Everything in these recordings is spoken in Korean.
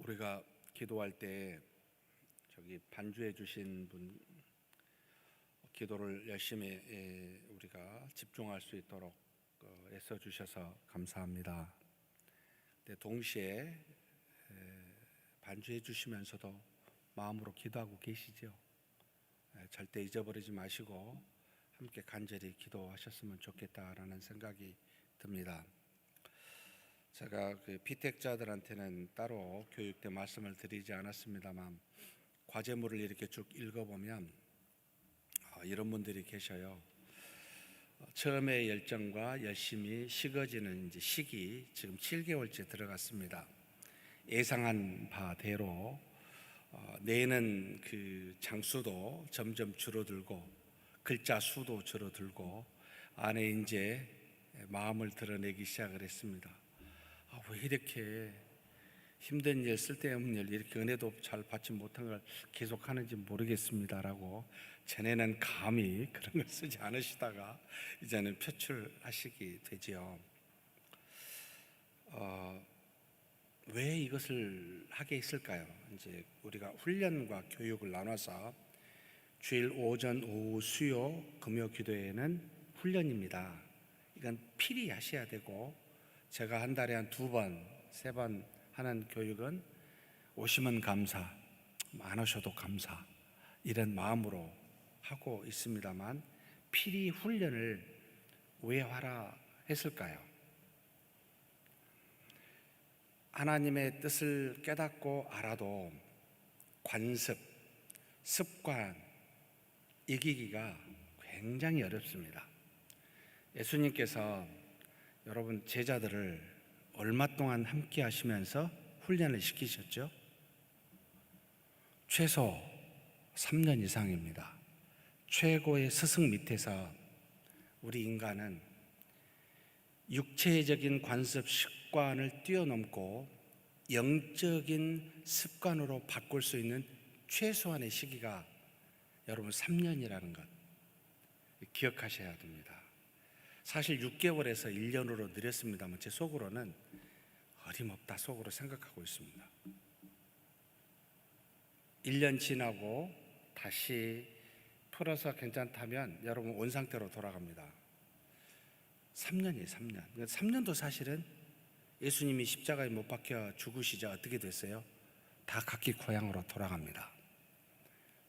우리가 기도할 때 저기 반주해 주신 분 기도를 열심히 우리가 집중할 수 있도록 애써 주셔서 감사합니다. 근데 동시에 반주해 주시면서도 마음으로 기도하고 계시죠? 절대 잊어버리지 마시고 함께 간절히 기도하셨으면 좋겠다라는 생각이 듭니다. 제가 그 피택자들한테는 따로 교육 때 말씀을 드리지 않았습니다만 과제물을 이렇게 쭉 읽어보면 이런 분들이 계셔요. 처음에 열정과 열심이 식어지는 이제 시기 지금 7개월째 들어갔습니다. 예상한 바대로 내는 그 장수도 점점 줄어들고 글자 수도 줄어들고 안에 이제 마음을 드러내기 시작을 했습니다. 왜 이렇게 힘든 일, 쓸데없는 일, 이렇게 은혜도 잘 받지 못한 걸 계속 하는지 모르겠습니다라고 전에는 감히 그런 걸 쓰지 않으시다가 이제는 표출하시게 되지요. 왜 이것을 하게 했을까요? 이제 우리가 훈련과 교육을 나눠서 주일 오전, 오후, 수요, 금요 기도회는 훈련입니다. 이건 필히 하셔야 되고, 제가 한 달에 한 2번, 3번 하는 교육은 오시면 감사, 안 오셔도 감사, 이런 마음으로 하고 있습니다만 필히 훈련을 왜 하라 했을까요? 하나님의 뜻을 깨닫고 알아도 관습, 습관 이기기가 굉장히 어렵습니다. 예수님께서 여러분 제자들을 얼마 동안 함께 하시면서 훈련을 시키셨죠? 최소 3년 이상입니다. 최고의 스승 밑에서 우리 인간은 육체적인 관습 습관을 뛰어넘고 영적인 습관으로 바꿀 수 있는 최소한의 시기가 여러분 3년이라는 것 기억하셔야 됩니다. 사실 6개월에서 1년으로 늘렸습니다만 제 속으로는 어림없다 속으로 생각하고 있습니다. 1년 지나고 다시 풀어서 괜찮다면 여러분 원상태로 돌아갑니다. 3년이에요. 3년. 3년도 사실은 예수님이 십자가에 못 박혀 죽으시자 어떻게 됐어요? 다 각기 고향으로 돌아갑니다.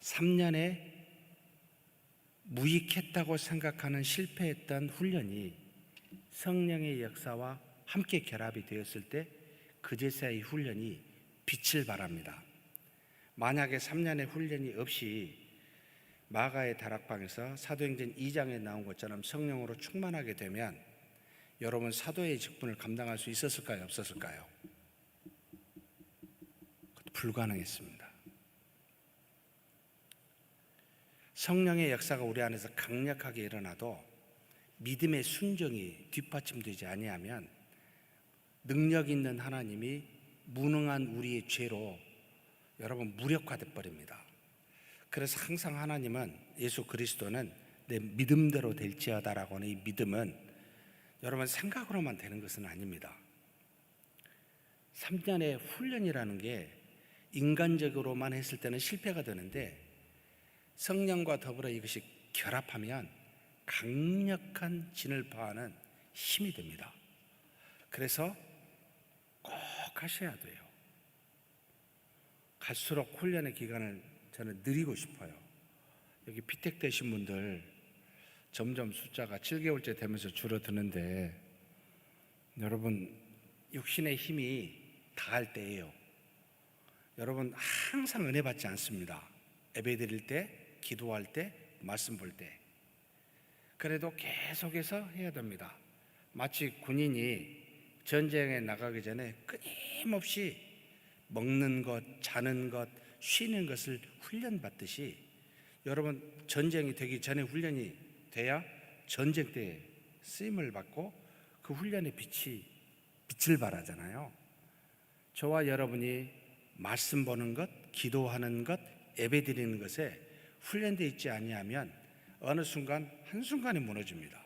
3년에 무익했다고 생각하는 실패했던 훈련이 성령의 역사와 함께 결합이 되었을 때 그제서야 이 훈련이 빛을 발합니다. 만약에 3년의 훈련이 없이 마가의 다락방에서 사도행전 2장에 나온 것처럼 성령으로 충만하게 되면 여러분 사도의 직분을 감당할 수 있었을까요? 없었을까요? 불가능했습니다. 성령의 역사가 우리 안에서 강력하게 일어나도 믿음의 순종이 뒷받침되지 아니하면 능력 있는 하나님이 무능한 우리의 죄로 여러분 무력화돼 버립니다. 그래서 항상 하나님은 예수 그리스도는 내 믿음대로 될지어다라고 하는 이 믿음은 여러분 생각으로만 되는 것은 아닙니다. 3년의 훈련이라는 게 인간적으로만 했을 때는 실패가 되는데 성령과 더불어 이것이 결합하면 강력한 진을 파하는 힘이 됩니다. 그래서 꼭 하셔야 돼요. 갈수록 훈련의 기간을 저는 늘리고 싶어요. 여기 피택 되신 분들 점점 숫자가 7개월째 되면서 줄어드는데 여러분 육신의 힘이 다할 때예요. 여러분 항상 은혜 받지 않습니다. 예배 드릴 때, 기도할 때, 말씀 볼 때. 그래도 계속해서 해야 됩니다. 마치 군인이 전쟁에 나가기 전에 끊임없이 먹는 것, 자는 것, 쉬는 것을 훈련받듯이 여러분 전쟁이 되기 전에 훈련이 돼야 전쟁 때 쓰임을 받고 그 훈련의 빛을 발하잖아요. 저와 여러분이 말씀 보는 것, 기도하는 것, 예배 드리는 것에 훈련되어 있지 아니하면 어느 순간 한순간에 무너집니다.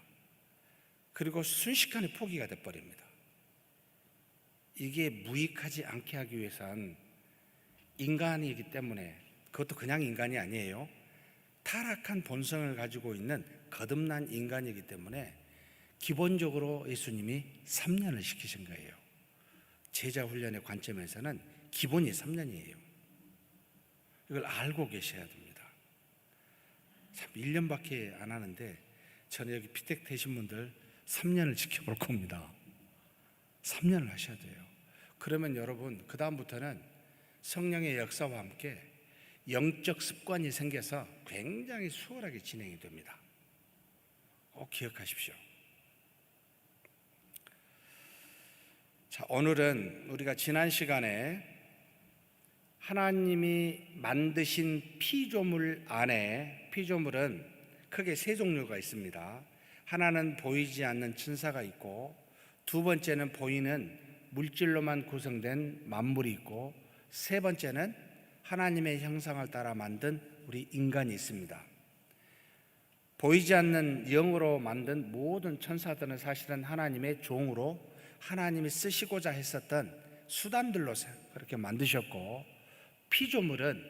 그리고 순식간에 포기가 돼버립니다. 이게 무익하지 않게 하기 위해서는 인간이기 때문에, 그것도 그냥 인간이 아니에요. 타락한 본성을 가지고 있는 거듭난 인간이기 때문에 기본적으로 예수님이 3년을 시키신 거예요. 제자 훈련의 관점에서는 기본이 3년이에요. 이걸 알고 계셔야 됩니다. 참 1년밖에 안 하는데 저는 여기 피택 되신 분들 3년을 지켜볼 겁니다. 3년을 하셔야 돼요. 그러면 여러분 그 다음부터는 성령의 역사와 함께 영적 습관이 생겨서 굉장히 수월하게 진행이 됩니다. 꼭 기억하십시오. 자, 오늘은 우리가 지난 시간에 하나님이 만드신 피조물 안에, 피조물은 크게 세 종류가 있습니다. 하나는 보이지 않는 천사가 있고, 두 번째는 보이는 물질로만 구성된 만물이 있고, 세 번째는 하나님의 형상을 따라 만든 우리 인간이 있습니다. 보이지 않는 영으로 만든 모든 천사들은 사실은 하나님의 종으로 하나님이 쓰시고자 했었던 수단들로 그렇게 만드셨고, 피조물은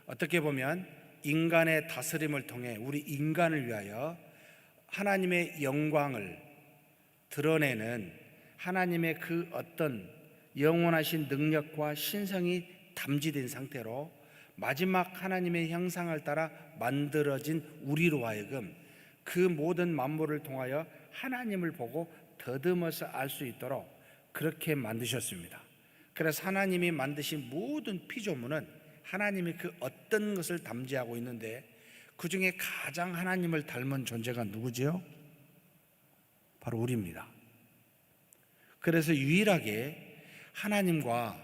어떻게 보면 인간의 다스림을 통해 우리 인간을 위하여 하나님의 영광을 드러내는 하나님의 그 어떤 영원하신 능력과 신성이 담지된 상태로 마지막 하나님의 형상을 따라 만들어진 우리로 하여금 그 모든 만물을 통하여 하나님을 보고 더듬어서 알 수 있도록 그렇게 만드셨습니다. 그래서 하나님이 만드신 모든 피조물은 하나님이 그 어떤 것을 담지하고 있는데, 그 중에 가장 하나님을 닮은 존재가 누구지요? 바로 우리입니다. 그래서 유일하게 하나님과,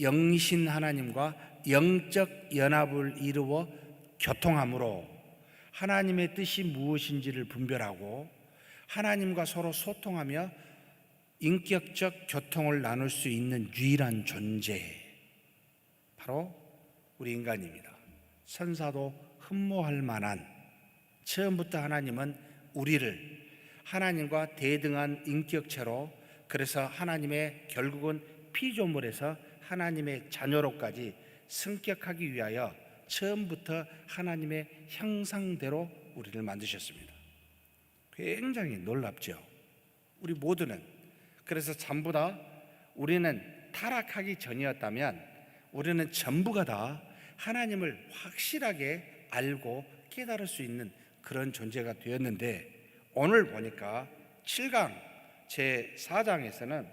영신 하나님과 영적 연합을 이루어 교통함으로 하나님의 뜻이 무엇인지를 분별하고 하나님과 서로 소통하며 인격적 교통을 나눌 수 있는 유일한 존재, 바로 우리 인간입니다. 천사도 흠모할 만한, 처음부터 하나님은 우리를 하나님과 대등한 인격체로, 그래서 하나님의 결국은 피조물에서 하나님의 자녀로까지 승격하기 위하여 처음부터 하나님의 형상대로 우리를 만드셨습니다. 굉장히 놀랍죠. 우리 모두는. 그래서 전부 다 우리는 타락하기 전이었다면 우리는 전부가 다 하나님을 확실하게 알고 깨달을 수 있는 그런 존재가 되었는데, 오늘 보니까 7강 제4장에서는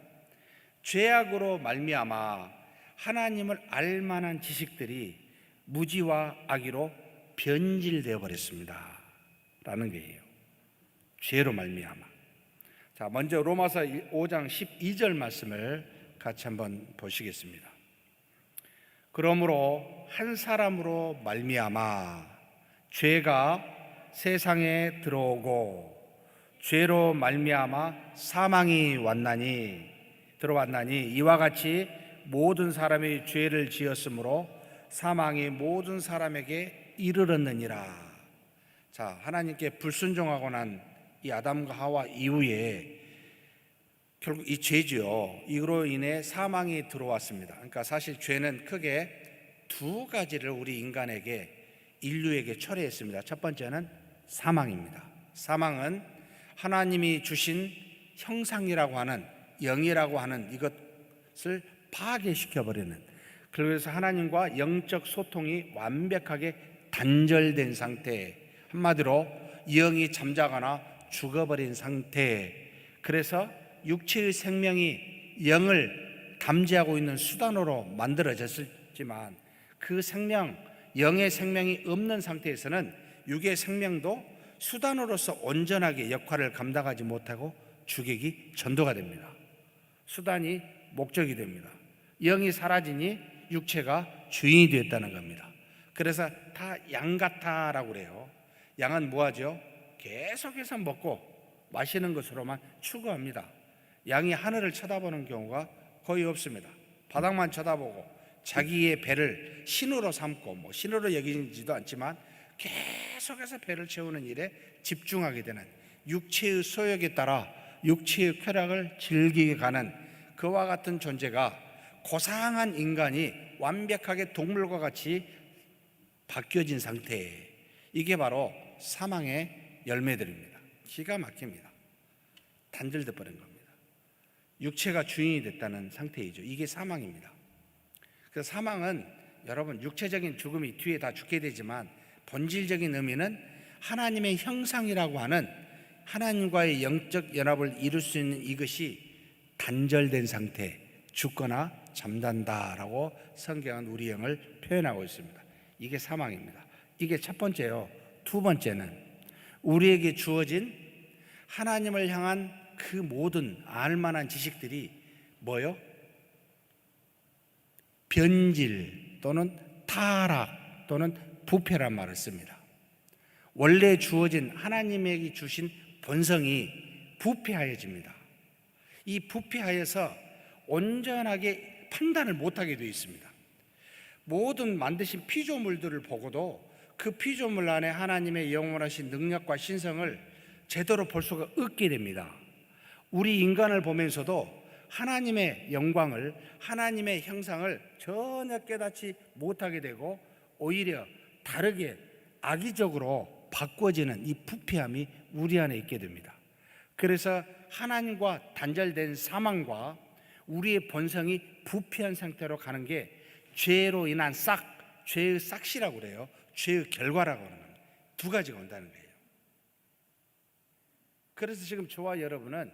죄악으로 말미암아 하나님을 알 만한 지식들이 무지와 악의로 변질되어 버렸습니다 라는 거예요. 죄로 말미암아. 자, 먼저 로마서 5장 12절 말씀을 같이 한번 보시겠습니다. 그러므로 한 사람으로 말미암아 죄가 세상에 들어오고 죄로 말미암아 사망이 들어왔나니 이와 같이 모든 사람이 죄를 지었으므로 사망이 모든 사람에게 이르렀느니라. 자, 하나님께 불순종하고 난 이 아담과 하와 이후에 결국 이 죄죠. 이로 인해 사망이 들어왔습니다. 그러니까 사실 죄는 크게 두 가지를 우리 인간에게, 인류에게 초래했습니다. 첫 번째는 사망입니다. 사망은 하나님이 주신 형상이라고 하는, 영이라고 하는 이것을 파괴시켜버리는, 그래서 하나님과 영적 소통이 완벽하게 단절된 상태, 한마디로 영이 잠자거나 죽어버린 상태. 그래서 육체의 생명이 영을 감지하고 있는 수단으로 만들어졌지만 그 생명, 영의 생명이 없는 상태에서는 육의 생명도 수단으로서 온전하게 역할을 감당하지 못하고 주객이 전도가 됩니다. 수단이 목적이 됩니다. 영이 사라지니 육체가 주인이 되었다는 겁니다. 그래서 다 양 같아라고 그래요. 양은 뭐하죠? 계속해서 먹고 마시는 것으로만 추구합니다. 양이 하늘을 쳐다보는 경우가 거의 없습니다. 바닥만 쳐다보고 자기의 배를 신으로 삼고, 신으로 여기지도 않지만 계속해서 배를 채우는 일에 집중하게 되는, 육체의 소욕에 따라 육체의 쾌락을 즐기게 가는 그와 같은 존재가, 고상한 인간이 완벽하게 동물과 같이 바뀌어진 상태, 이게 바로 사망의 열매들입니다. 기가 막힙니다. 단절돼 버린 겁니다. 육체가 주인이 됐다는 상태이죠. 이게 사망입니다. 그래서 사망은 여러분 육체적인 죽음이 뒤에 다 죽게 되지만 본질적인 의미는 하나님의 형상이라고 하는 하나님과의 영적 연합을 이룰 수 있는 이것이 단절된 상태, 죽거나 잠단다라고 성경은 우리 영을 표현하고 있습니다. 이게 사망입니다. 이게 첫 번째요. 두 번째는 우리에게 주어진 하나님을 향한 그 모든 알만한 지식들이 뭐요? 변질 또는 타락 또는 부패란 말을 씁니다. 원래 주어진 하나님에게 주신 본성이 부패하여집니다. 이 부패하여서 온전하게 판단을 못하게 되어 있습니다. 모든 만드신 피조물들을 보고도 그 피조물 안에 하나님의 영원하신 능력과 신성을 제대로 볼 수가 없게 됩니다. 우리 인간을 보면서도 하나님의 영광을, 하나님의 형상을 전혀 깨닫지 못하게 되고 오히려 다르게 악의적으로 바꿔지는 이 부패함이 우리 안에 있게 됩니다. 그래서 하나님과 단절된 사망과 우리의 본성이 부패한 상태로 가는 게 죄로 인한 죄의 싹시라고 그래요. 죄의 결과라고 하는 겁니다. 두 가지가 온다는 거예요. 그래서 지금 저와 여러분은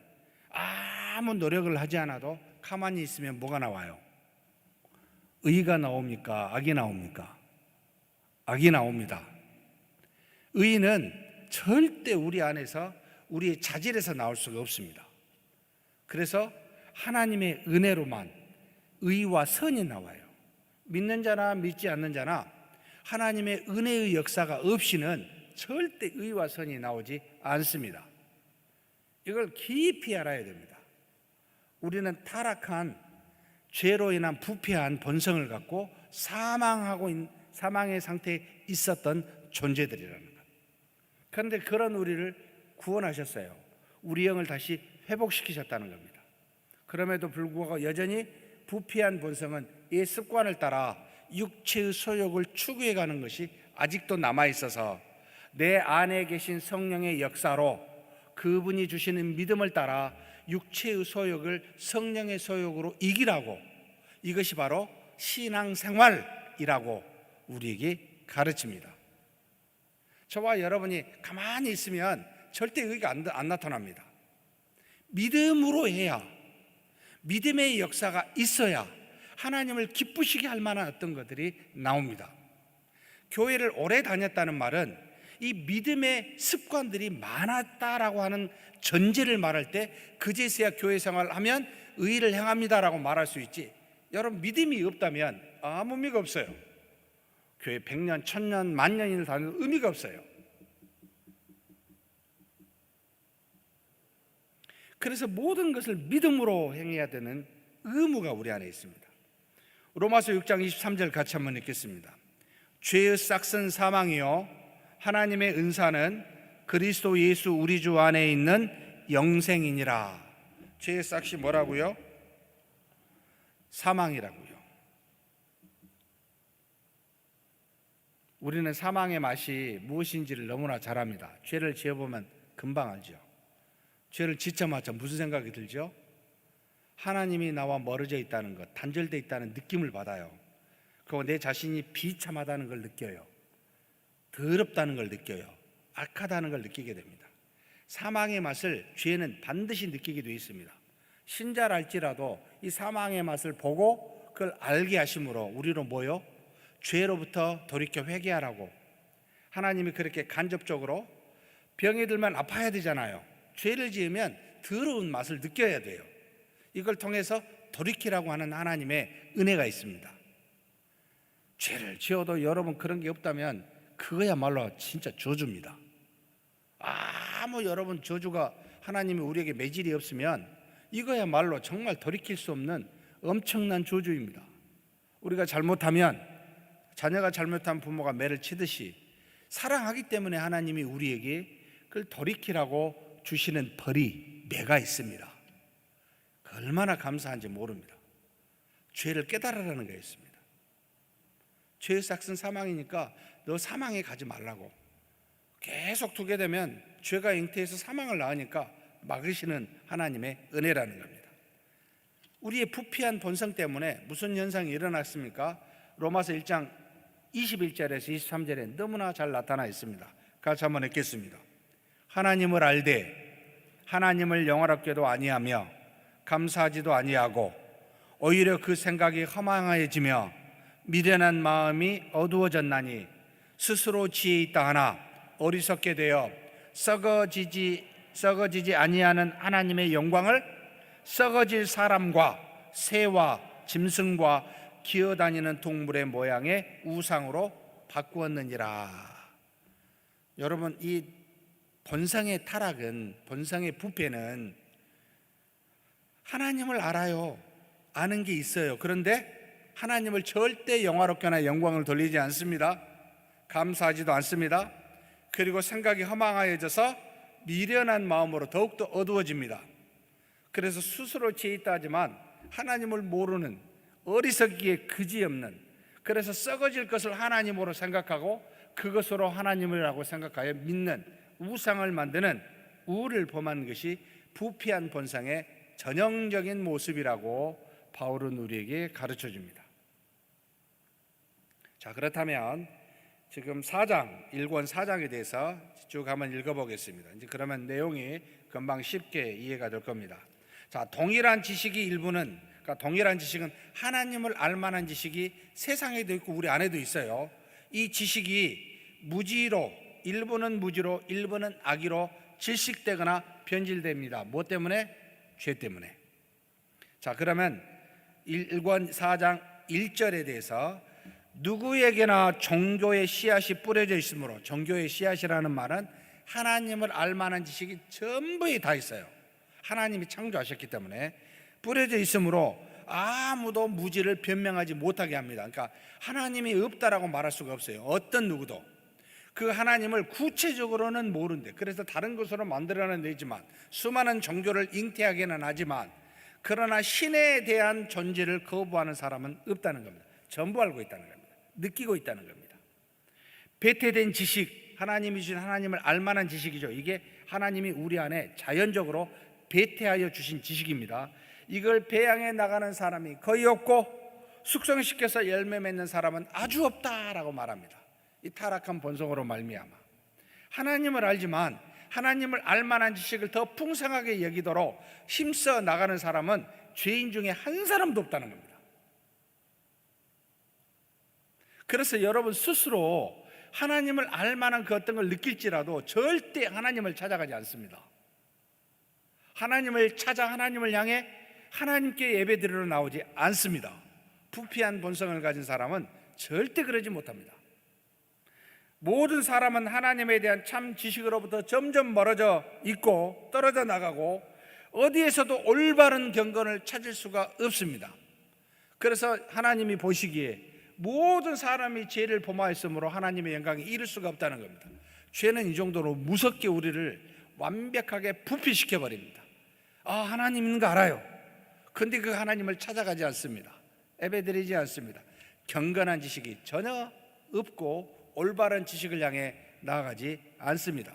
아무 노력을 하지 않아도 가만히 있으면 뭐가 나와요? 의가 나옵니까? 악이 나옵니까? 악이 나옵니다. 의는 절대 우리 안에서, 우리의 자질에서 나올 수가 없습니다. 그래서 하나님의 은혜로만 의와 선이 나와요. 믿는 자나 믿지 않는 자나 하나님의 은혜의 역사가 없이는 절대 의와 선이 나오지 않습니다. 이걸 깊이 알아야 됩니다. 우리는 타락한 죄로 인한 부패한 본성을 갖고 사망의 상태에 있었던 존재들이라는 것. 그런데 그런 우리를 구원하셨어요. 우리 영을 다시 회복시키셨다는 겁니다. 그럼에도 불구하고 여전히 부패한 본성은 이 습관을 따라 육체의 소욕을 추구해가는 것이 아직도 남아있어서 내 안에 계신 성령의 역사로 그분이 주시는 믿음을 따라 육체의 소욕을 성령의 소욕으로 이기라고, 이것이 바로 신앙생활이라고 우리에게 가르칩니다. 저와 여러분이 가만히 있으면 절대 의가 안 나타납니다. 믿음으로 해야, 믿음의 역사가 있어야 하나님을 기쁘시게 할 만한 어떤 것들이 나옵니다. 교회를 오래 다녔다는 말은 이 믿음의 습관들이 많았다라고 하는 전제를 말할 때 그제서야 교회 생활을 하면 의를 행합니다라고 말할 수 있지, 여러분 믿음이 없다면 아무 의미가 없어요. 교회 100년, 1000년, 만년을 다니는 의미가 없어요. 그래서 모든 것을 믿음으로 행해야 되는 의무가 우리 안에 있습니다. 로마서 6장 23절 같이 한번 읽겠습니다. 죄의 싹은 사망이요 하나님의 은사는 그리스도 예수 우리 주 안에 있는 영생이니라. 죄의 싹이 뭐라고요? 사망이라고요. 우리는 사망의 맛이 무엇인지를 너무나 잘 압니다. 죄를 지어보면 금방 알죠. 죄를 짓자마자 무슨 생각이 들죠? 하나님이 나와 멀어져 있다는 것, 단절되어 있다는 느낌을 받아요. 그리고 내 자신이 비참하다는 걸 느껴요. 더럽다는 걸 느껴요. 악하다는 걸 느끼게 됩니다. 사망의 맛을 죄는 반드시 느끼게 되어 있습니다. 신자랄지라도 이 사망의 맛을 보고 그걸 알게 하심으로 우리로 모여 죄로부터 돌이켜 회개하라고, 하나님이 그렇게 간접적으로 병이 들면 아파야 되잖아요. 죄를 지으면 더러운 맛을 느껴야 돼요. 이걸 통해서 돌이키라고 하는 하나님의 은혜가 있습니다. 죄를 지어도 여러분 그런 게 없다면 그거야말로 진짜 저주입니다. 아무 여러분 저주가 하나님이 우리에게 매질이 없으면 이거야말로 정말 돌이킬 수 없는 엄청난 저주입니다. 우리가 잘못하면, 자녀가 잘못한 부모가 매를 치듯이 사랑하기 때문에 하나님이 우리에게 그걸 돌이키라고 주시는 벌이 매가 있습니다. 얼마나 감사한지 모릅니다. 죄를 깨달으라는 게 있습니다. 죄의 삭은 사망이니까 너 사망에 가지 말라고. 계속 두게 되면 죄가 잉태해서 사망을 낳으니까 막으시는 하나님의 은혜라는 겁니다. 우리의 부패한 본성 때문에 무슨 현상이 일어났습니까? 로마서 1장 21절에서 23절에 너무나 잘 나타나 있습니다. 같이 한번 읽겠습니다. 하나님을 알되 하나님을 영화롭게도 아니하며 감사하지도 아니하고 오히려 그 생각이 허망해지며 미련한 마음이 어두워졌나니 스스로 지혜 있다 하나 어리석게 되어 썩어지지 아니하는 하나님의 영광을 썩어질 사람과 새와 짐승과 기어다니는 동물의 모양의 우상으로 바꾸었느니라. 여러분, 이 본성의 타락은, 본성의 부패는 하나님을 알아요. 아는 게 있어요. 그런데 하나님을 절대 영화롭게나 영광을 돌리지 않습니다. 감사하지도 않습니다. 그리고 생각이 허망해져서 미련한 마음으로 더욱더 어두워집니다. 그래서 스스로 지혜 있다 하지만 하나님을 모르는, 어리석기에 그지없는, 그래서 썩어질 것을 하나님으로 생각하고 그것으로 하나님이라고 생각하여 믿는, 우상을 만드는 우를 범한 것이 부패한 본성의 전형적인 모습이라고 바울은 우리에게 가르쳐 줍니다. 자, 그렇다면 지금 1권 4장에 대해서 쭉 한번 읽어보겠습니다. 이제 그러면 내용이 금방 쉽게 이해가 될 겁니다. 자, 동일한 지식이 일부는, 그러니까 동일한 지식은 하나님을 알만한 지식이 세상에도 있고 우리 안에도 있어요. 이 지식이 무지로, 일부는 무지로, 일부는 악의로 질식되거나 변질됩니다. 뭐 때문에? 죄 때문에. 자, 그러면 1권 4장 1절에 대해서 누구에게나 종교의 씨앗이 뿌려져 있으므로, 종교의 씨앗이라는 말은 하나님을 알만한 지식이 전부 다 있어요. 하나님이 창조하셨기 때문에 뿌려져 있으므로 아무도 무지를 변명하지 못하게 합니다. 그러니까 하나님이 없다라고 말할 수가 없어요. 어떤 누구도 그 하나님을 구체적으로는 모른대. 그래서 다른 것으로 만들어내지만, 수많은 종교를 잉태하기는 하지만, 그러나 신에 대한 존재를 거부하는 사람은 없다는 겁니다. 전부 알고 있다는 겁니다. 느끼고 있다는 겁니다. 배태된 지식, 하나님이 주신 하나님을 알만한 지식이죠. 이게 하나님이 우리 안에 자연적으로 배태하여 주신 지식입니다. 이걸 배양해 나가는 사람이 거의 없고 숙성시켜서 열매 맺는 사람은 아주 없다라고 말합니다. 이 타락한 본성으로 말미암아 하나님을 알지만 하나님을 알만한 지식을 더 풍성하게 여기도록 힘써 나가는 사람은 죄인 중에 한 사람도 없다는 겁니다. 그래서 여러분 스스로 하나님을 알만한 그 어떤 걸 느낄지라도 절대 하나님을 찾아가지 않습니다. 하나님을 찾아 하나님을 향해 하나님께 예배드리러 나오지 않습니다. 부패한 본성을 가진 사람은 절대 그러지 못합니다. 모든 사람은 하나님에 대한 참 지식으로부터 점점 멀어져 있고 떨어져 나가고 어디에서도 올바른 경건을 찾을 수가 없습니다. 그래서 하나님이 보시기에 모든 사람이 죄를 범하였으므로 하나님의 영광이 이룰 수가 없다는 겁니다. 죄는 이 정도로 무섭게 우리를 완벽하게 부패시켜 버립니다. 하나님 있는 거 알아요. 근데 그 하나님을 찾아가지 않습니다. 예배드리지 않습니다. 경건한 지식이 전혀 없고 올바른 지식을 향해 나아가지 않습니다.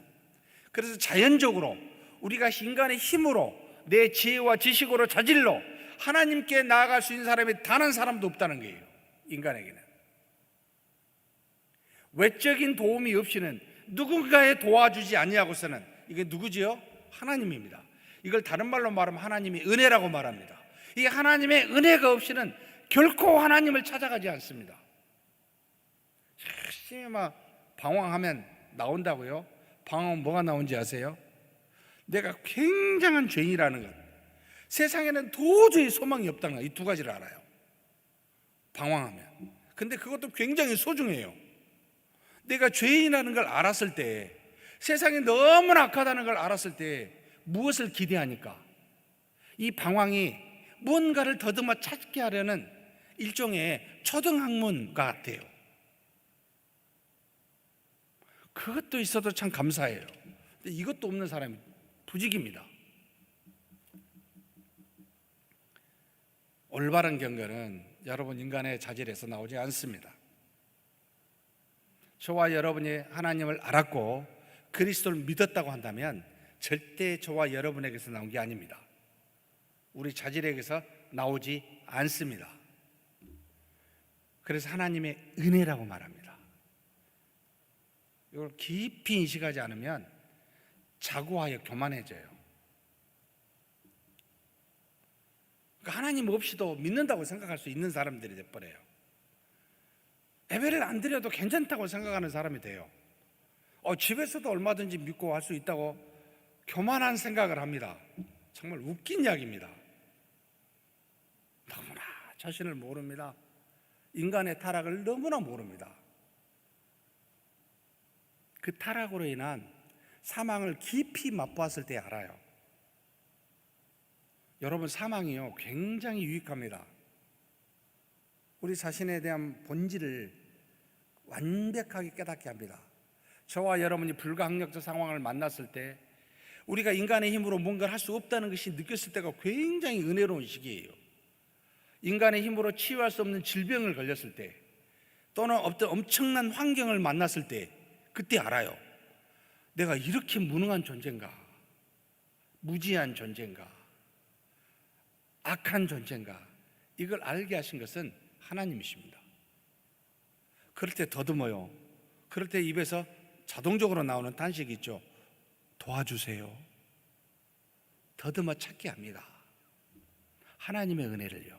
그래서 자연적으로 우리가 인간의 힘으로, 내 지혜와 지식으로, 자질로 하나님께 나아갈 수 있는 사람이 단 한 사람도 없다는 거예요. 인간에게는 외적인 도움이 없이는, 누군가의 도와주지 아니하고서는, 이게 누구지요? 하나님입니다. 이걸 다른 말로 말하면 하나님이 은혜라고 말합니다. 이 하나님의 은혜가 없이는 결코 하나님을 찾아가지 않습니다. 열심히 막 방황하면 나온다고요? 방황하면 뭐가 나온지 아세요? 내가 굉장한 죄인이라는 것, 세상에는 도저히 소망이 없다는 것, 이 두 가지를 알아요. 방황하면. 근데 그것도 굉장히 소중해요. 내가 죄인이라는 걸 알았을 때, 세상이 너무나 악하다는 걸 알았을 때 무엇을 기대하니까? 이 방황이 뭔가를 더듬어 찾게 하려는 일종의 초등학문 같아요. 그것도 있어도 참 감사해요. 근데 이것도 없는 사람이 부직입니다. 올바른 경건은 여러분 인간의 자질에서 나오지 않습니다. 저와 여러분이 하나님을 알았고 그리스도를 믿었다고 한다면 절대 저와 여러분에게서 나온 게 아닙니다. 우리 자질에게서 나오지 않습니다. 그래서 하나님의 은혜라고 말합니다. 이걸 깊이 인식하지 않으면 자고하여 교만해져요. 그러니까 하나님 없이도 믿는다고 생각할 수 있는 사람들이 돼버려요. 예배를 안 드려도 괜찮다고 생각하는 사람이 돼요. 집에서도 얼마든지 믿고 할 수 있다고 교만한 생각을 합니다. 정말 웃긴 이야기입니다. 너무나 자신을 모릅니다. 인간의 타락을 너무나 모릅니다. 그 타락으로 인한 사망을 깊이 맛보았을 때 알아요. 여러분, 사망이요 굉장히 유익합니다. 우리 자신에 대한 본질을 완벽하게 깨닫게 합니다. 저와 여러분이 불가항력적 상황을 만났을 때 우리가 인간의 힘으로 뭔가를 할 수 없다는 것이 느꼈을 때가 굉장히 은혜로운 시기예요. 인간의 힘으로 치유할 수 없는 질병을 걸렸을 때, 또는 어떤 엄청난 환경을 만났을 때, 그때 알아요. 내가 이렇게 무능한 존재인가, 무지한 존재인가, 악한 존재인가, 이걸 알게 하신 것은 하나님이십니다. 그럴 때 더듬어요. 그럴 때 입에서 자동적으로 나오는 단식이 있죠. 도와주세요. 더듬어 찾게 합니다. 하나님의 은혜를요.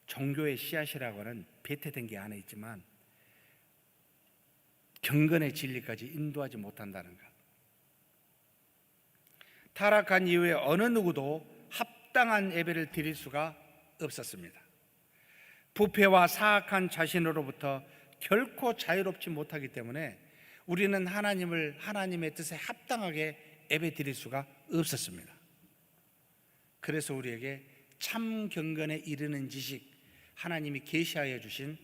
종교의 씨앗이라고는 배태된 게 안에 있지만 경건의 진리까지 인도하지 못한다는 것. 타락한 이후에 어느 누구도 합당한 예배를 드릴 수가 없었습니다. 부패와 사악한 자신으로부터 결코 자유롭지 못하기 때문에 우리는 하나님의 뜻에 합당하게 예배 드릴 수가 없었습니다. 그래서 우리에게 참 경건에 이르는 지식, 하나님이 계시하여 주신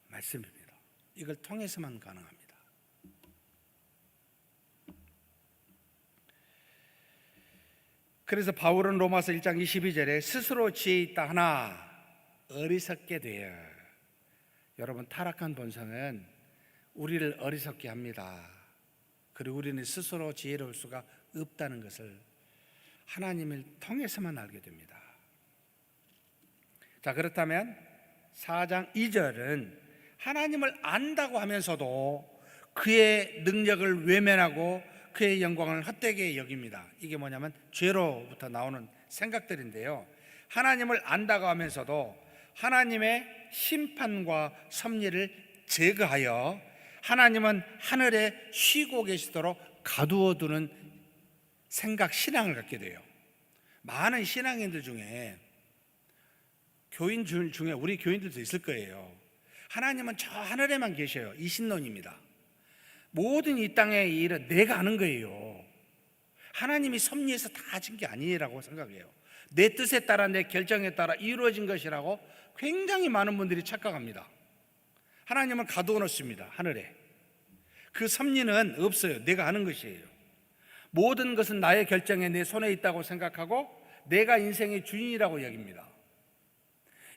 말씀입니다. 이걸 통해서만 가능합니다. 그래서 바울은 로마서 1장 22절에 스스로 지혜 있다 하나 어리석게 되어, 여러분, 타락한 본성은 우리를 어리석게 합니다. 그리고 우리는 스스로 지혜로울 수가 없다는 것을 하나님을 통해서만 알게 됩니다. 자, 그렇다면 4장 2절은 하나님을 안다고 하면서도 그의 능력을 외면하고 그의 영광을 헛되게 여깁니다. 이게 뭐냐면 죄로부터 나오는 생각들인데요. 하나님을 안다고 하면서도 하나님의 심판과 섭리를 제거하여 하나님은 하늘에 쉬고 계시도록 가두어두는 생각, 신앙을 갖게 돼요. 많은 신앙인들 중에, 교인 중에 우리 교인들도 있을 거예요. 하나님은 저 하늘에만 계셔요. 이 신론입니다. 모든 이 땅의 일은 내가 아는 거예요. 하나님이 섭리해서 다 하신 게 아니라고 생각해요. 내 뜻에 따라, 내 결정에 따라 이루어진 것이라고 굉장히 많은 분들이 착각합니다. 하나님은 가두어 놓습니다. 하늘에. 그 섭리는 없어요. 내가 아는 것이에요. 모든 것은 나의 결정에 내 손에 있다고 생각하고 내가 인생의 주인이라고 여깁니다.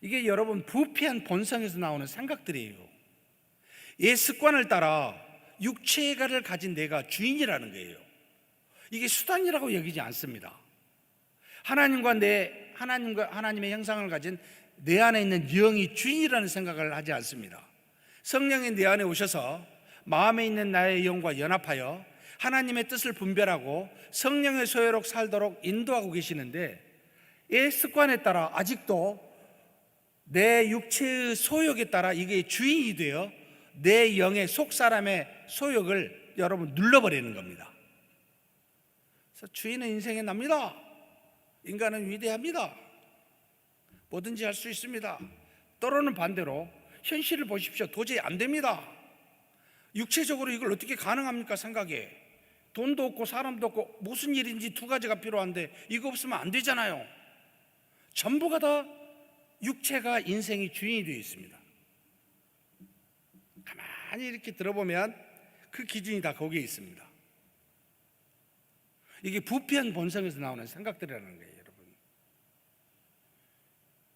이게 여러분 부패한 본성에서 나오는 생각들이에요. 옛 습관을 따라 육체가를 가진 내가 주인이라는 거예요. 이게 수단이라고 여기지 않습니다. 하나님의 형상을 가진 내 안에 있는 영이 주인이라는 생각을 하지 않습니다. 성령이 내 안에 오셔서 마음에 있는 나의 영과 연합하여 하나님의 뜻을 분별하고 성령의 소유로 살도록 인도하고 계시는데, 이 습관에 따라 아직도 내 육체의 소욕에 따라 이게 주인이 되어 내 영의 속사람의 소욕을 여러분 눌러버리는 겁니다. 그래서 주인은 인생에 납니다. 인간은 위대합니다. 뭐든지 할 수 있습니다. 때로는 반대로 현실을 보십시오. 도저히 안 됩니다. 육체적으로 이걸 어떻게 가능합니까? 생각에 돈도 없고 사람도 없고 무슨 일인지 두 가지가 필요한데 이거 없으면 안 되잖아요. 전부가 다 육체가 인생의 주인이 되어 있습니다. 가만히 이렇게 들어보면 그 기준이 다 거기에 있습니다. 이게 부패한 본성에서 나오는 생각들이라는 거예요. 여러분,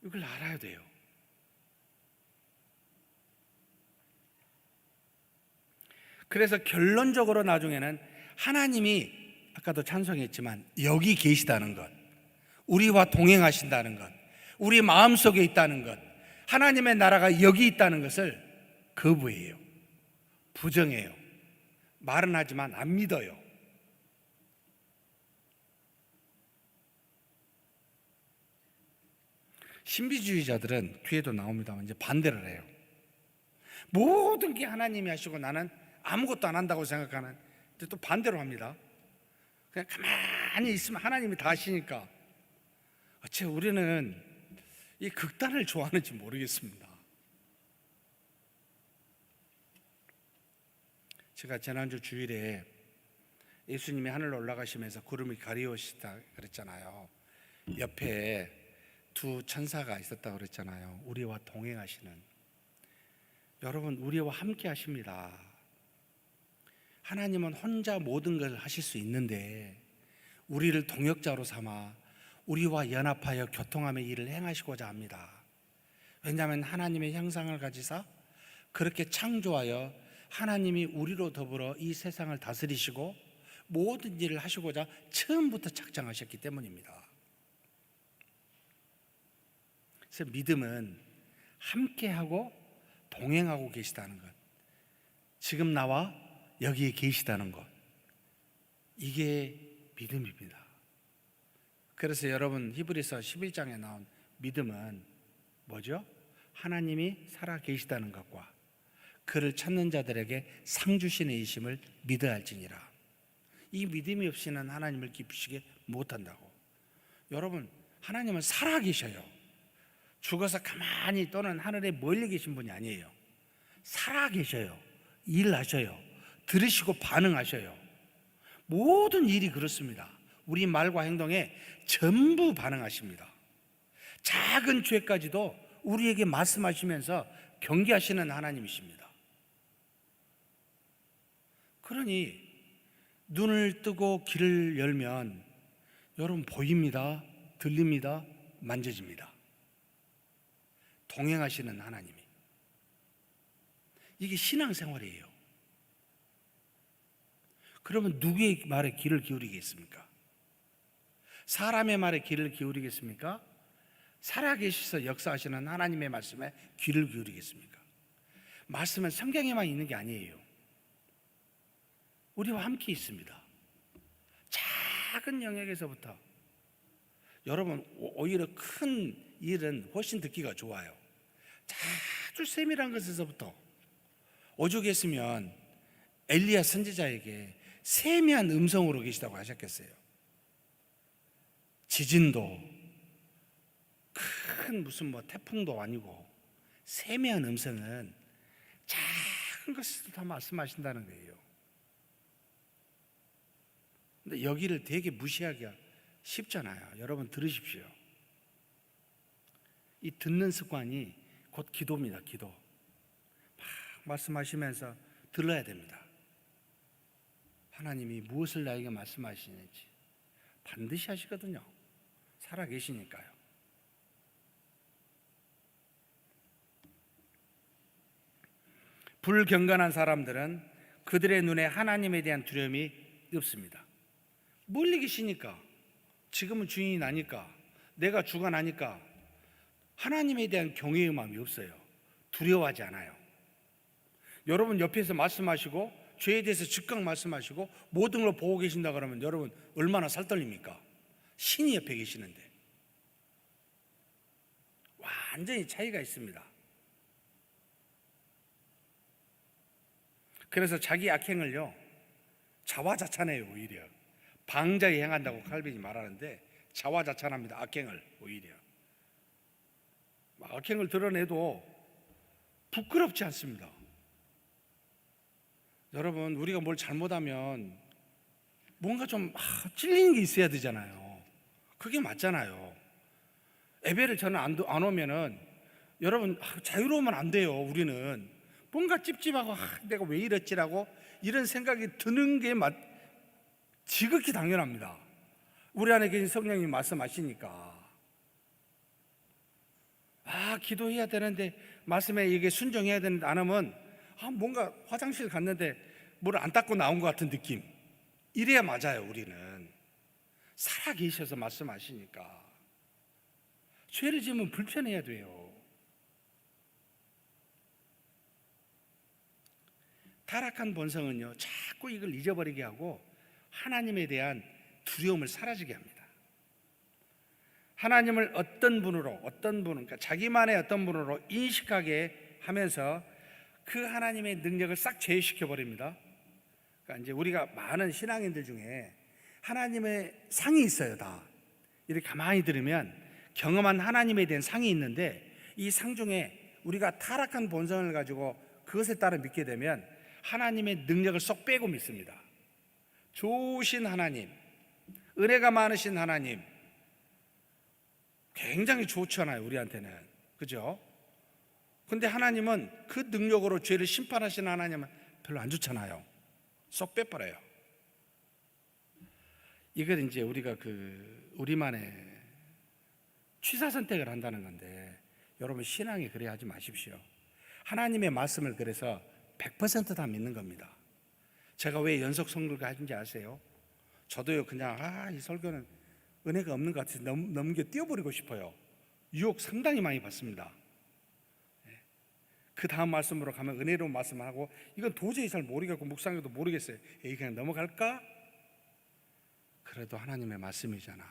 이걸 알아야 돼요. 그래서 결론적으로 나중에는 하나님이 아까도 찬송했지만 여기 계시다는 것, 우리와 동행하신다는 것, 우리 마음속에 있다는 것, 하나님의 나라가 여기 있다는 것을 거부해요. 부정해요. 말은 하지만 안 믿어요. 신비주의자들은 뒤에도 나옵니다만 이제 반대를 해요. 모든 게 하나님이 하시고 나는 아무것도 안 한다고 생각하는, 또 반대로 합니다. 그냥 가만히 있으면 하나님이 다 하시니까. 어째 우리는 이 극단을 좋아하는지 모르겠습니다. 제가 지난주 주일에 예수님이 하늘로 올라가시면서 구름이 가리우시다 그랬잖아요. 옆에 두 천사가 있었다고 그랬잖아요. 우리와 동행하시는. 여러분, 우리와 함께 하십니다. 하나님은 혼자 모든 걸 하실 수 있는데 우리를 동역자로 삼아 우리와 연합하여 교통함의 일을 행하시고자 합니다. 왜냐하면 하나님의 형상을 가지사 그렇게 창조하여 하나님이 우리로 더불어 이 세상을 다스리시고 모든 일을 하시고자 처음부터 작정하셨기 때문입니다. 그래서 믿음은 함께하고 동행하고 계시다는 것, 지금 나와 여기에 계시다는 것, 이게 믿음입니다. 그래서 여러분, 히브리서 11장에 나온 믿음은 뭐죠? 하나님이 살아 계시다는 것과 그를 찾는 자들에게 상 주시는 이심을 믿어야 할지니라. 이 믿음이 없이는 하나님을 기쁘시게 못한다고. 여러분, 하나님은 살아 계셔요. 죽어서 가만히 또는 하늘에 멀리 계신 분이 아니에요. 살아 계셔요. 일하셔요. 들으시고 반응하셔요. 모든 일이 그렇습니다. 우리 말과 행동에 전부 반응하십니다. 작은 죄까지도 우리에게 말씀하시면서 경계하시는 하나님이십니다. 그러니 눈을 뜨고 귀를 열면 여러분 보입니다. 들립니다. 만져집니다. 동행하시는 하나님이. 이게 신앙생활이에요. 그러면 누구의 말에 귀를 기울이겠습니까? 사람의 말에 귀를 기울이겠습니까? 살아계셔서 역사하시는 하나님의 말씀에 귀를 기울이겠습니까? 말씀은 성경에만 있는 게 아니에요. 우리와 함께 있습니다. 작은 영역에서부터. 여러분, 오히려 큰 일은 훨씬 듣기가 좋아요. 아주 세밀한 것에서부터. 오죽했으면 엘리야 선지자에게 세미한 음성으로 계시다고 하셨겠어요. 지진도 큰 무슨 태풍도 아니고 세미한 음성은 작은 것에서 다 말씀하신다는 거예요. 근데 여기를 되게 무시하기가 쉽잖아요. 여러분 들으십시오. 이 듣는 습관이 곧 기도입니다. 기도. 막 말씀하시면서 들어야 됩니다. 하나님이 무엇을 나에게 말씀하시는지 반드시 하시거든요. 살아계시니까요. 불경건한 사람들은 그들의 눈에 하나님에 대한 두려움이 없습니다. 멀리 계시니까, 지금은 주인이 나니까, 내가 주가 나니까 하나님에 대한 경외의 마음이 없어요. 두려워하지 않아요. 여러분 옆에서 말씀하시고 죄에 대해서 즉각 말씀하시고 모든 걸 보고 계신다 그러면 여러분 얼마나 살떨립니까? 신이 옆에 계시는데. 완전히 차이가 있습니다. 그래서 자기 악행을요 자화자찬해요. 오히려 방자에 행한다고 칼빈이 말하는데 자화자찬합니다. 악행을 오히려 악행을 드러내도 부끄럽지 않습니다. 여러분, 우리가 뭘 잘못하면 뭔가 좀 찔리는 게 있어야 되잖아요. 그게 맞잖아요. 예배를 저는 안 오면은 여러분 자유로우면 안 돼요. 우리는 뭔가 찝찝하고 내가 왜 이랬지라고 이런 생각이 드는 게 지극히 당연합니다. 우리 안에 계신 성령님이 말씀하시니까. 기도해야 되는데 말씀에 이게 순종해야 되는데 안 하면 뭔가 화장실 갔는데 물 안 닦고 나온 것 같은 느낌. 이래야 맞아요. 우리는 살아계셔서 말씀하시니까. 죄를 지으면 불편해야 돼요. 타락한 본성은요, 자꾸 이걸 잊어버리게 하고 하나님에 대한 두려움을 사라지게 합니다. 하나님을 어떤 분으로, 그러니까 자기만의 어떤 분으로 인식하게 하면서 그 하나님의 능력을 싹 제외시켜 버립니다. 그러니까 이제 우리가 많은 신앙인들 중에 하나님의 상이 있어요. 다 이렇게 가만히 들으면 경험한 하나님에 대한 상이 있는데, 이 상 중에 우리가 타락한 본성을 가지고 그것에 따라 믿게 되면 하나님의 능력을 쏙 빼고 믿습니다. 좋으신 하나님, 은혜가 많으신 하나님, 굉장히 좋잖아요, 우리한테는. 그죠? 근데 하나님은 그 능력으로 죄를 심판하시는 하나님은 별로 안 좋잖아요. 쏙 빼버려요. 이걸 이제 우리가 우리만의 취사 선택을 한다는 건데, 여러분 신앙이 그래 하지 마십시오. 하나님의 말씀을 그래서 100% 믿는 겁니다. 제가 왜 연속 설교를 하는지 아세요? 저도요, 그냥 이 설교는 은혜가 없는 것 같아서 넘겨 뛰어버리고 싶어요. 유혹 상당히 많이 받습니다. 그 다음 말씀으로 가면 은혜로운 말씀을 하고, 이건 도저히 잘 모르겠고 묵상해도 모르겠어요. 그냥 넘어갈까? 그래도 하나님의 말씀이잖아.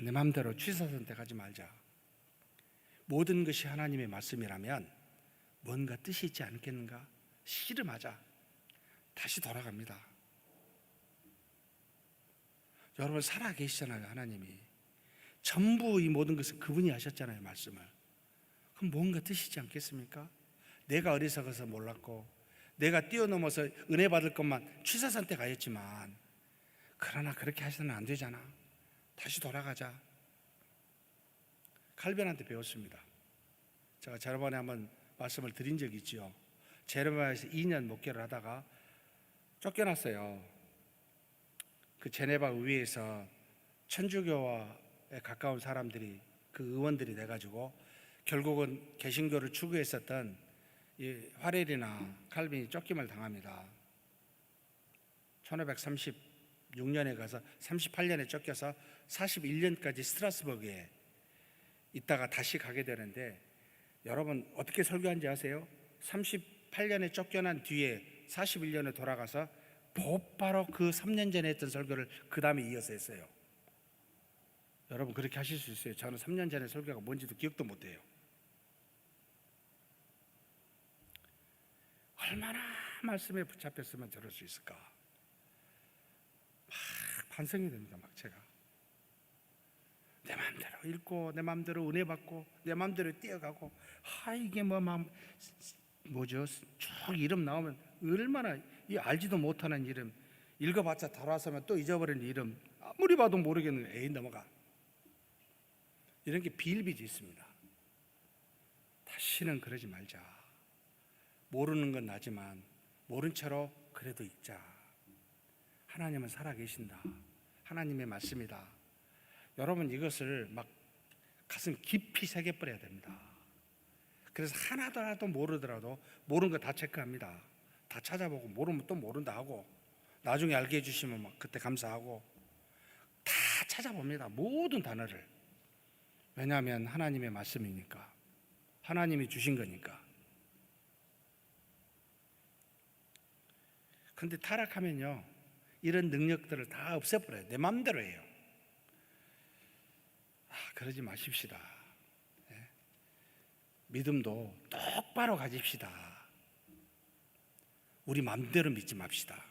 내 마음대로 취사 선택하지 말자. 모든 것이 하나님의 말씀이라면 뭔가 뜻이 있지 않겠는가? 씨름하자. 다시 돌아갑니다. 여러분 살아 계시잖아요. 하나님이 전부 이 모든 것을 그분이 하셨잖아요. 말씀을. 그럼 뭔가 뜻이지 않겠습니까? 내가 어리석어서 몰랐고 내가 뛰어넘어서 은혜 받을 것만 취사 선택하였지만, 그러나 그렇게 하셔서는 안 되잖아. 다시 돌아가자. 칼빈한테 배웠습니다. 제가 저번에 한번 말씀을 드린 적이 있죠. 제르바에서 2년 목회를 하다가 쫓겨났어요. 그 제네바 의회에서 천주교에 가까운 사람들이, 그 의원들이 돼가지고 결국은 개신교를 추구했었던 이 화렐이나 칼빈이 쫓김을 당합니다. 1536년에 가서 38년에 쫓겨서 41년까지 스트라스버그에 있다가 다시 가게 되는데, 여러분 어떻게 설교한지 아세요? 38년에 쫓겨난 뒤에 41년에 돌아가서 곧바로 그 3년 전에 했던 설교를 그 다음에 이어서 했어요. 여러분 그렇게 하실 수 있어요. 저는 3년 전에 설교가 뭔지도 기억도 못해요. 얼마나 말씀에 붙잡혔으면 저럴 수 있을까? 막 반성이 됩니다. 막 제가 내 마음대로 읽고 내 마음대로 은혜 받고 내 마음대로 뛰어가고, 이게 뭐죠? 쭉 이름 나오면 얼마나, 이 알지도 못하는 이름, 읽어봤자 돌아서면 또 잊어버리는 이름, 아무리 봐도 모르겠는, 넘어가. 이런 게 비일비재 있습니다. 다시는 그러지 말자. 모르는 건 나지만 모른 채로 그래도 읽자. 하나님은 살아계신다. 하나님의 말씀이다. 여러분 이것을 막 가슴 깊이 새겨버려야 됩니다. 그래서 하나도 모르더라도 모르는 거 다 체크합니다. 다 찾아보고, 모르면 또 모른다 하고, 나중에 알게 해주시면 막 그때 감사하고, 다 찾아봅니다. 모든 단어를. 왜냐하면 하나님의 말씀이니까, 하나님이 주신 거니까. 근데 타락하면요, 이런 능력들을 다 없애버려요. 내 마음대로 해요. 그러지 마십시다. 믿음도 똑바로 가집시다. 우리 마음대로 믿지 맙시다.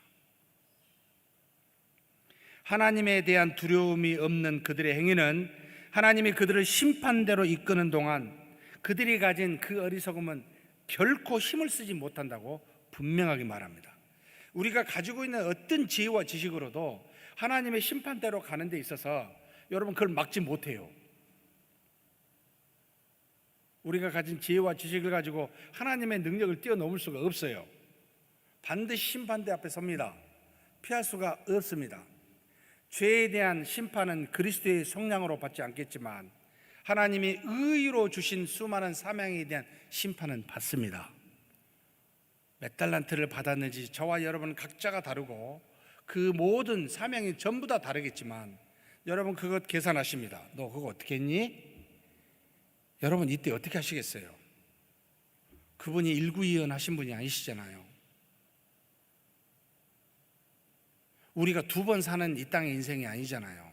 하나님에 대한 두려움이 없는 그들의 행위는 하나님이 그들을 심판대로 이끄는 동안 그들이 가진 그 어리석음은 결코 힘을 쓰지 못한다고 분명하게 말합니다. 우리가 가지고 있는 어떤 지혜와 지식으로도 하나님의 심판대로 가는 데 있어서 여러분 그걸 막지 못해요. 우리가 가진 지혜와 지식을 가지고 하나님의 능력을 뛰어넘을 수가 없어요. 반드시 심판대 앞에 섭니다. 피할 수가 없습니다. 죄에 대한 심판은 그리스도의 속량으로 받지 않겠지만 하나님이 의로 주신 수많은 사명에 대한 심판은 받습니다. 몇 달란트를 받았는지 저와 여러분 각자가 다르고 그 모든 사명이 전부 다 다르겠지만 여러분 그것 계산하십니다. 너 그거 어떻게 했니? 여러분 이때 어떻게 하시겠어요? 그분이 일구이연 하신 분이 아니시잖아요. 우리가 두 번 사는 이 땅의 인생이 아니잖아요.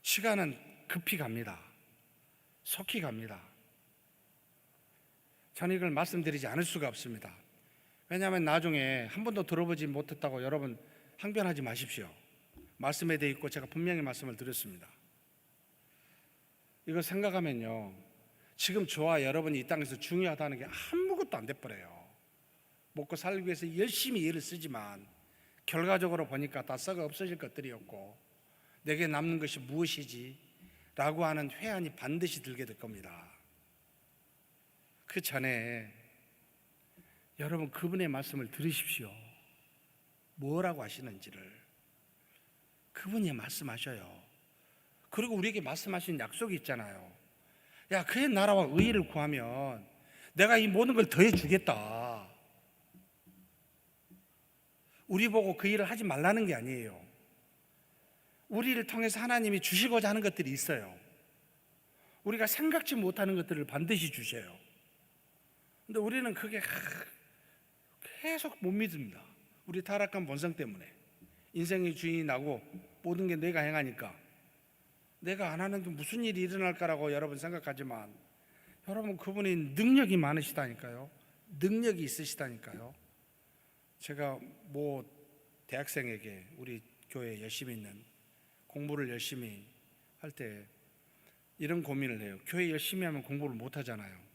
시간은 급히 갑니다. 속히 갑니다. 저는 이걸 말씀드리지 않을 수가 없습니다. 왜냐하면 나중에 한 번도 들어보지 못했다고 여러분 항변하지 마십시오. 말씀에 대해 있고 제가 분명히 말씀을 드렸습니다. 이거 생각하면요, 지금 저와 여러분이 이 땅에서 중요하다는 게 아무것도 안 돼버려요. 먹고 살기 위해서 열심히 일을 쓰지만 결과적으로 보니까 다 썩어 없어질 것들이었고 내게 남는 것이 무엇이지? 라고 하는 회한이 반드시 들게 될 겁니다. 그 전에 여러분 그분의 말씀을 들으십시오. 뭐라고 하시는지를 그분이 말씀하셔요. 그리고 우리에게 말씀하신 약속이 있잖아요. 야, 그의 나라와 의의를 구하면 내가 이 모든 걸 더해 주겠다. 우리 보고 그 일을 하지 말라는 게 아니에요. 우리를 통해서 하나님이 주시고자 하는 것들이 있어요. 우리가 생각지 못하는 것들을 반드시 주셔요. 근데 우리는 그게 계속 못 믿습니다. 우리 타락한 본성 때문에. 인생의 주인이 나고 모든 게 내가 행하니까 내가 안 하는데 무슨 일이 일어날까라고 여러분 생각하지만 여러분 그분이 능력이 많으시다니까요. 능력이 있으시다니까요. 제가 대학생에게 우리 교회에 열심히 있는 공부를 열심히 할 때 이런 고민을 해요. 교회 열심히 하면 공부를 못 하잖아요.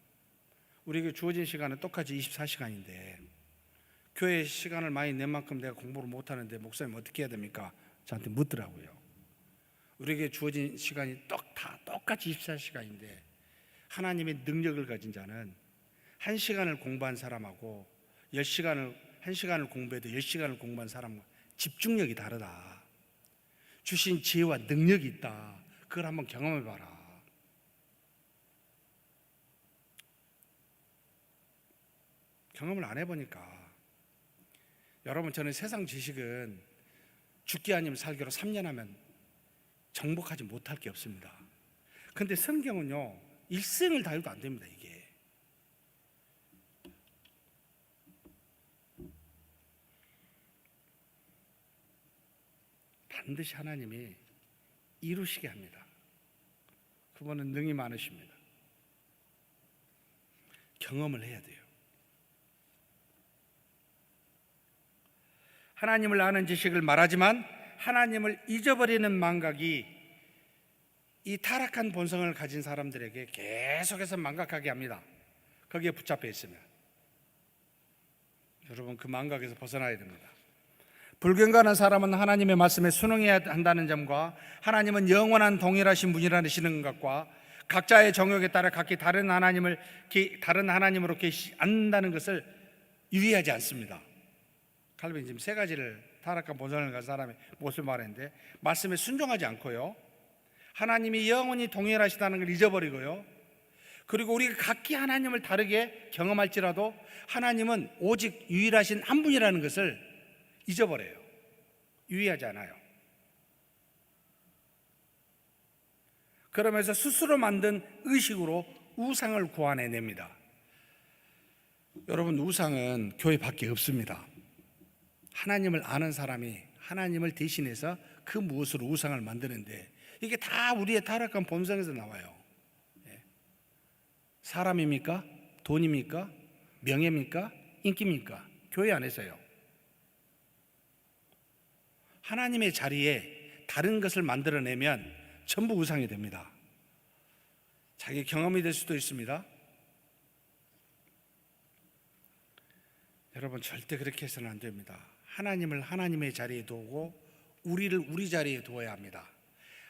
우리에게 주어진 시간은 똑같이 24시간인데 교회 시간을 많이 낸 만큼 내가 공부를 못 하는데 목사님 어떻게 해야 됩니까? 저한테 묻더라고요. 우리에게 주어진 시간이 다 똑같이 24시간인데 하나님의 능력을 가진 자는 1시간을 공부한 사람하고 1시간을 공부해도 10시간을 공부한 사람과 집중력이 다르다. 주신 지혜와 능력이 있다. 그걸 한번 경험해봐라. 경험을 안 해보니까 여러분 저는 세상 지식은 죽기 아니면 살기로 3년 하면 정복하지 못할 게 없습니다. 그런데 성경은요 일생을 다해도 안 됩니다. 이게 반드시 하나님이 이루시게 합니다. 그분은 능히 많으십니다. 경험을 해야 돼요. 하나님을 아는 지식을 말하지만 하나님을 잊어버리는 망각이 이 타락한 본성을 가진 사람들에게 계속해서 망각하게 합니다. 거기에 붙잡혀 있으면 여러분 그 망각에서 벗어나야 됩니다. 불경건한 사람은 하나님의 말씀에 순응해야 한다는 점과 하나님은 영원한 동일하신 분이라는 것과 각자의 정욕에 따라 각기 다른 하나님으로 계시지 않는다는 것을 유의하지 않습니다. 칼빈이 지금 세 가지를 타락한 본성을 가진 사람의 모습을 말했는데 말씀에 순종하지 않고요, 하나님이 영원히 동일하시다는 걸 잊어버리고요, 그리고 우리가 각기 하나님을 다르게 경험할지라도 하나님은 오직 유일하신 한 분이라는 것을 잊어버려요. 유의하지 않아요. 그러면서 스스로 만든 의식으로 우상을 구원해냅니다. 여러분 우상은 교회 밖에 없습니다. 하나님을 아는 사람이 하나님을 대신해서 그 무엇으로 우상을 만드는데 이게 다 우리의 타락한 본성에서 나와요. 사람입니까? 돈입니까? 명예입니까? 인기입니까? 교회 안에서요. 하나님의 자리에 다른 것을 만들어내면 전부 우상이 됩니다. 자기 경험이 될 수도 있습니다. 여러분 절대 그렇게 해서는 안 됩니다. 하나님을 하나님의 자리에 두고 우리를 우리 자리에 두어야 합니다.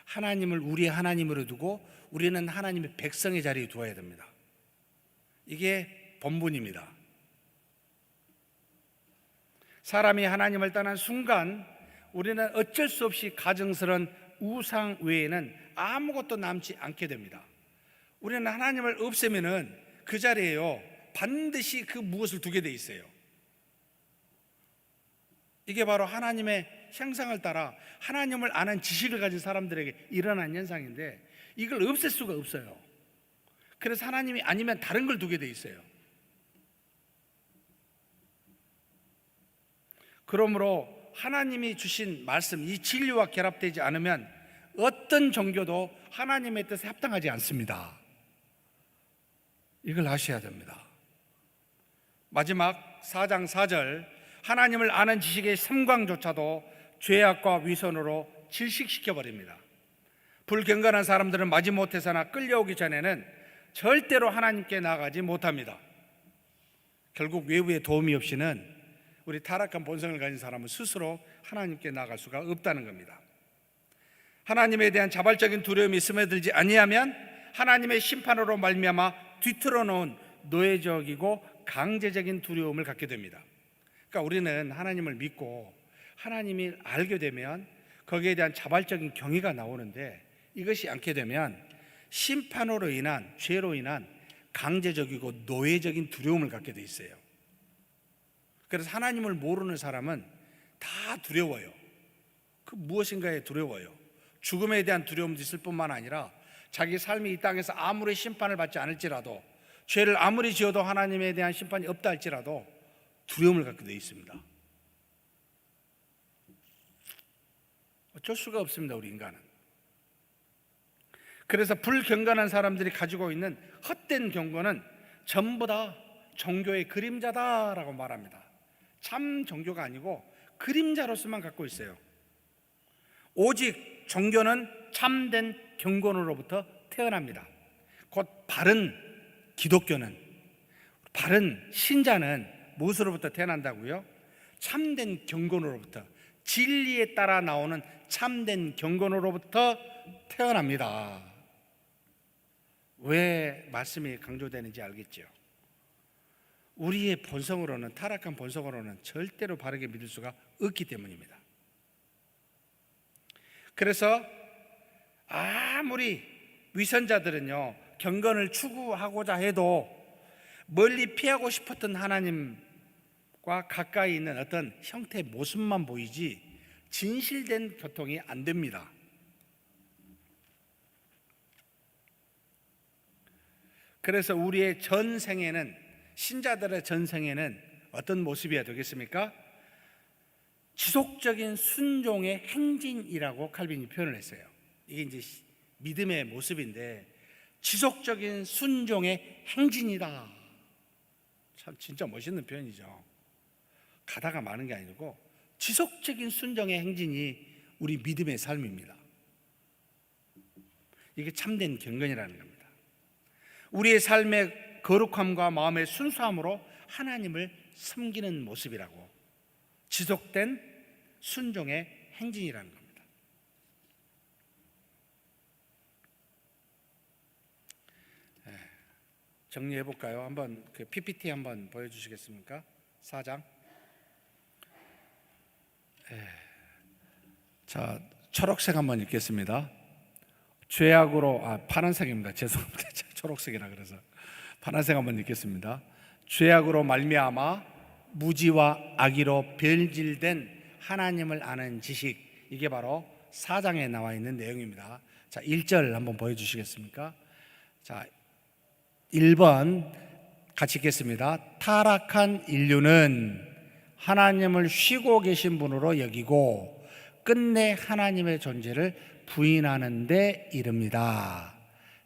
하나님을 우리의 하나님으로 두고 우리는 하나님의 백성의 자리에 두어야 됩니다. 이게 본분입니다. 사람이 하나님을 떠난 순간 우리는 어쩔 수 없이 가증스러운 우상 외에는 아무것도 남지 않게 됩니다. 우리는 하나님을 없애면은 그 자리에요 반드시 그 무엇을 두게 돼 있어요. 이게 바로 하나님의 형상을 따라 하나님을 아는 지식을 가진 사람들에게 일어난 현상인데 이걸 없앨 수가 없어요. 그래서 하나님이 아니면 다른 걸 두게 돼 있어요. 그러므로 하나님이 주신 말씀, 이 진리와 결합되지 않으면 어떤 종교도 하나님의 뜻에 합당하지 않습니다. 이걸 아셔야 됩니다. 마지막 4장 4절, 하나님을 아는 지식의 삼광조차도 죄악과 위선으로 질식시켜버립니다. 불경건한 사람들은 마지못해서나 끌려오기 전에는 절대로 하나님께 나아가지 못합니다. 결국 외부의 도움이 없이는 우리 타락한 본성을 가진 사람은 스스로 하나님께 나아갈 수가 없다는 겁니다. 하나님에 대한 자발적인 두려움이 스며들지 아니하면 하나님의 심판으로 말미암아 뒤틀어 놓은 노예적이고 강제적인 두려움을 갖게 됩니다. 그러니까 우리는 하나님을 믿고 하나님을 알게 되면 거기에 대한 자발적인 경외가 나오는데 이것이 않게 되면 심판으로 인한, 죄로 인한 강제적이고 노예적인 두려움을 갖게 돼 있어요. 그래서 하나님을 모르는 사람은 다 두려워요. 그 무엇인가에 두려워요. 죽음에 대한 두려움도 있을 뿐만 아니라 자기 삶이 이 땅에서 아무리 심판을 받지 않을지라도, 죄를 아무리 지어도 하나님에 대한 심판이 없다 할지라도 두려움을 갖게 되어 있습니다. 어쩔 수가 없습니다, 우리 인간은. 그래서 불경건한 사람들이 가지고 있는 헛된 경건은 전부 다 종교의 그림자다라고 말합니다. 참 종교가 아니고 그림자로서만 갖고 있어요. 오직 종교는 참된 경건으로부터 태어납니다. 곧 바른 기독교는, 바른 신자는 무엇으로부터 태어난다고요? 참된 경건으로부터, 진리에 따라 나오는 참된 경건으로부터 태어납니다. 왜 말씀이 강조되는지 알겠죠? 우리의 본성으로는, 타락한 본성으로는 절대로 바르게 믿을 수가 없기 때문입니다. 그래서 아무리 위선자들은요, 경건을 추구하고자 해도 멀리 피하고 싶었던 하나님과 가까이 있는 어떤 형태의 모습만 보이지 진실된 교통이 안 됩니다. 그래서 우리의 전생에는, 신자들의 전생에는 어떤 모습이어야 되겠습니까? 지속적인 순종의 행진이라고 칼빈이 표현을 했어요. 이게 이제 믿음의 모습인데, 지속적인 순종의 행진이다. 참 진짜 멋있는 표현이죠. 가다가 마는 게 아니고 지속적인 순종의 행진이 우리 믿음의 삶입니다. 이게 참된 경건이라는 겁니다. 우리의 삶의 거룩함과 마음의 순수함으로 하나님을 섬기는 모습이라고, 지속된 순종의 행진이라는 겁니다. 정리해 볼까요? 한번 그 PPT 한번 보여주시겠습니까? 4장. 자, 초록색 한번 읽겠습니다. 죄악으로, 파란색입니다. 죄송합니다. 초록색이라 그래서 파란색 한번 읽겠습니다. 죄악으로 말미암아 무지와 악의로 변질된 하나님을 아는 지식, 이게 바로 4장에 나와 있는 내용입니다. 자, 1절 한번 보여주시겠습니까? 자, 1번 같이 읽겠습니다. 타락한 인류는 하나님을 쉬고 계신 분으로 여기고 끝내 하나님의 존재를 부인하는 데 이릅니다.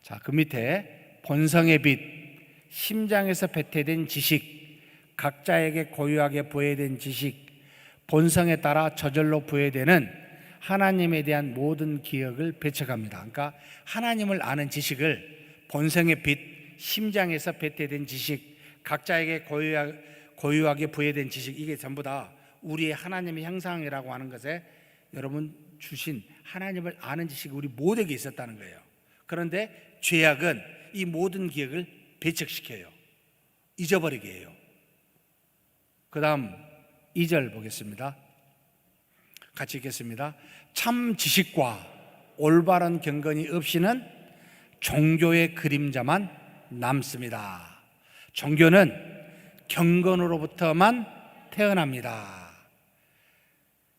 자, 그 밑에 본성의 빛, 심장에서 배태된 지식, 각자에게 고유하게 부여된 지식, 본성에 따라 저절로 부여되는 하나님에 대한 모든 기억을 배척합니다. 그러니까 하나님을 아는 지식을 본성의 빛, 심장에서 배태된 지식, 각자에게 고유하게 부여된 지식, 이게 전부 다 우리의 하나님의 형상이라고 하는 것에 여러분 주신 하나님을 아는 지식이 우리 모두에게 있었다는 거예요. 그런데 죄악은 이 모든 기억을 배척시켜요. 잊어버리게 해요. 그 다음 2절 보겠습니다. 같이 읽겠습니다. 참 지식과 올바른 경건이 없이는 종교의 그림자만 남습니다. 종교는 경건으로부터만 태어납니다.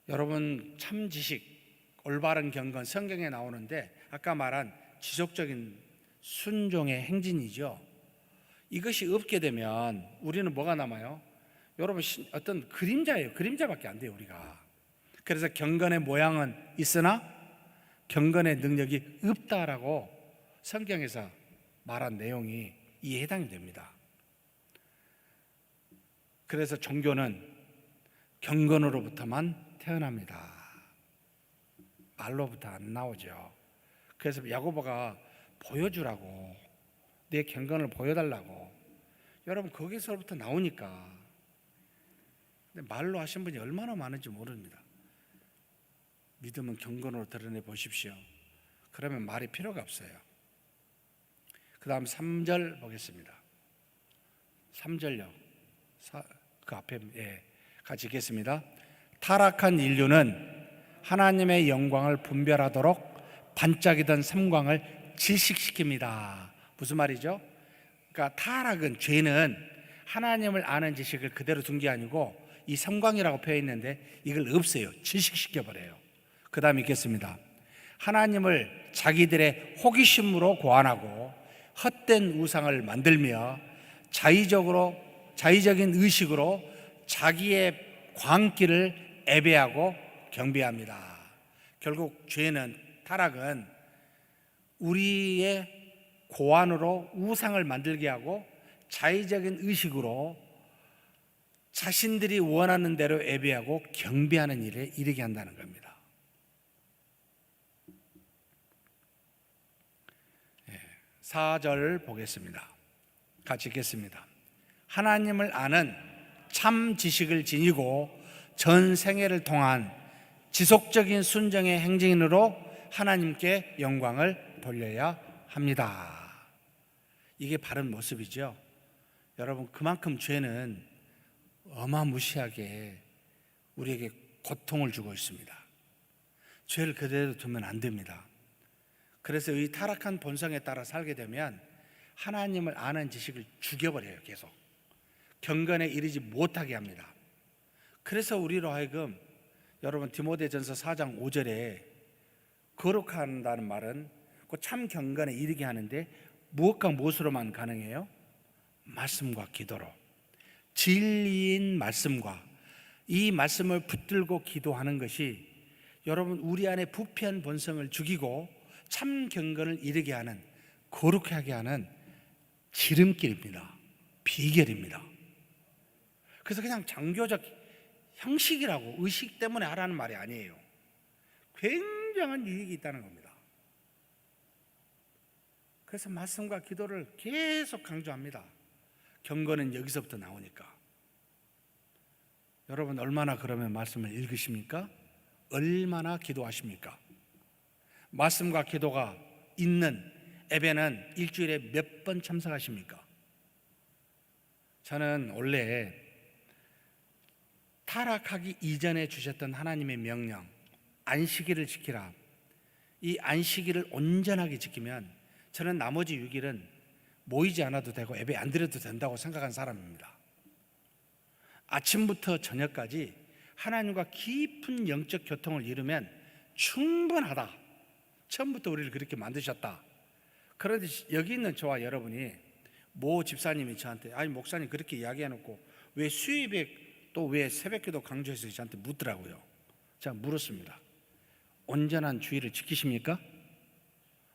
여러분, 참 지식, 올바른 경건 성경에 나오는데 아까 말한 지속적인 순종의 행진이죠. 이것이 없게 되면 우리는 뭐가 남아요? 여러분, 어떤 그림자예요. 그림자밖에 안 돼요, 우리가. 그래서 경건의 모양은 있으나 경건의 능력이 없다라고 성경에서 말한 내용이 이에 해당이 됩니다. 그래서 종교는 경건으로부터만 태어납니다. 말로부터 안 나오죠. 그래서 야고보가 보여주라고, 내 경건을 보여달라고. 여러분, 거기서부터 나오니까. 근데 말로 하신 분이 얼마나 많은지 모릅니다. 믿음은 경건으로 드러내 보십시오. 그러면 말이 필요가 없어요. 그 다음 3절 보겠습니다. 3절요. 그 앞에 같이 읽겠습니다. 타락한 인류는 하나님의 영광을 분별하도록 반짝이던 삼광을 질식시킵니다. 무슨 말이죠? 그러니까 타락은, 죄는 하나님을 아는 지식을 그대로 둔 게 아니고 이 삼광이라고 표현했는데 이걸 없애요. 질식시켜버려요. 그 다음에 읽겠습니다. 하나님을 자기들의 호기심으로 고안하고 헛된 우상을 만들며 자의적인 의식으로 자기의 광기를 애배하고 경배합니다. 결국 죄는, 타락은 우리의 고안으로 우상을 만들게 하고 자의적인 의식으로 자신들이 원하는 대로 애배하고 경배하는 일에 이르게 한다는 겁니다. 4절 보겠습니다. 같이 읽겠습니다. 하나님을 아는 참 지식을 지니고 전 생애를 통한 지속적인 순종의 행진으로 하나님께 영광을 돌려야 합니다. 이게 바른 모습이죠. 여러분, 그만큼 죄는 어마무시하게 우리에게 고통을 주고 있습니다. 죄를 그대로 두면 안 됩니다. 그래서 이 타락한 본성에 따라 살게 되면 하나님을 아는 지식을 죽여버려요. 계속 경건에 이르지 못하게 합니다. 그래서 우리로 하여금, 여러분, 디모데전서 4장 5절에 거룩한다는 말은 그 참 경건에 이르게 하는데 무엇과 무엇으로만 가능해요? 말씀과 기도로. 진리인 말씀과 이 말씀을 붙들고 기도하는 것이 여러분, 우리 안에 부패한 본성을 죽이고 참 경건을 이르게 하는, 거룩하게 하는 지름길입니다. 비결입니다. 그래서 그냥 장교적 형식이라고, 의식 때문에 하라는 말이 아니에요. 굉장한 유익이 있다는 겁니다. 그래서 말씀과 기도를 계속 강조합니다. 경건은 여기서부터 나오니까. 여러분, 얼마나 그러면 말씀을 읽으십니까? 얼마나 기도하십니까? 말씀과 기도가 있는 예배는 일주일에 몇 번 참석하십니까? 저는 원래 타락하기 이전에 주셨던 하나님의 명령, 안식일을 지키라, 이 안식일을 온전하게 지키면 저는 나머지 6일은 모이지 않아도 되고 예배 안 드려도 된다고 생각한 사람입니다. 아침부터 저녁까지 하나님과 깊은 영적 교통을 이루면 충분하다. 처음부터 우리를 그렇게 만드셨다. 그런데 여기 있는 저와 여러분이, 모 집사님이 저한테, 아니 목사님 그렇게 이야기해놓고 왜 수요일에 또 왜 새벽기도 강조해서 저한테 묻더라고요. 제가 물었습니다. 온전한 주의를 지키십니까?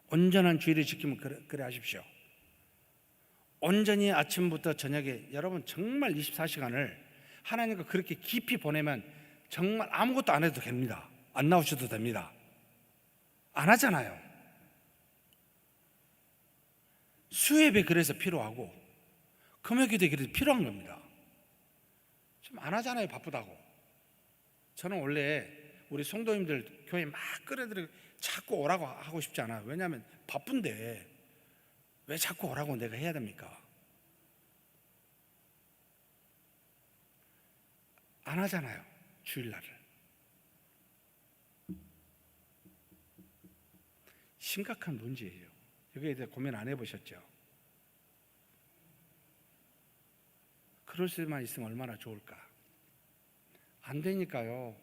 온전한 주의를 지키면 그래 하십시오. 온전히 아침부터 저녁에, 여러분 정말 24시간을 하나님과 그렇게 깊이 보내면 정말 아무것도 안 해도 됩니다. 안 나오셔도 됩니다. 안 하잖아요. 수예배 그래서 필요하고 금요기도 그래서 필요한 겁니다. 좀 안 하잖아요, 바쁘다고. 저는 원래 우리 성도님들 교회 막 끌어들이고 자꾸 오라고 하고 싶지 않아요. 왜냐하면 바쁜데 왜 자꾸 오라고 내가 해야 됩니까? 안 하잖아요, 주일날을. 심각한 문제예요. 여기에 대해 고민 안 해보셨죠? 그럴 수만 있으면 얼마나 좋을까. 안 되니까요.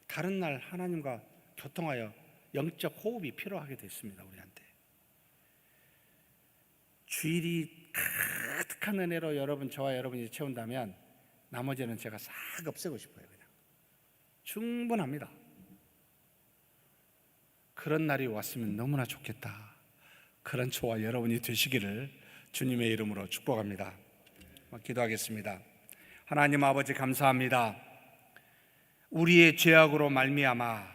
다른 날 하나님과 교통하여 영적 호흡이 필요하게 됐습니다. 우리한테. 주일이 가득한 은혜로 여러분, 저와 여러분이 채운다면 나머지는 제가 싹 없애고 싶어요. 그냥 충분합니다. 그런 날이 왔으면 너무나 좋겠다. 그런 저와 여러분이 되시기를 주님의 이름으로 축복합니다. 기도하겠습니다. 하나님 아버지, 감사합니다. 우리의 죄악으로 말미암아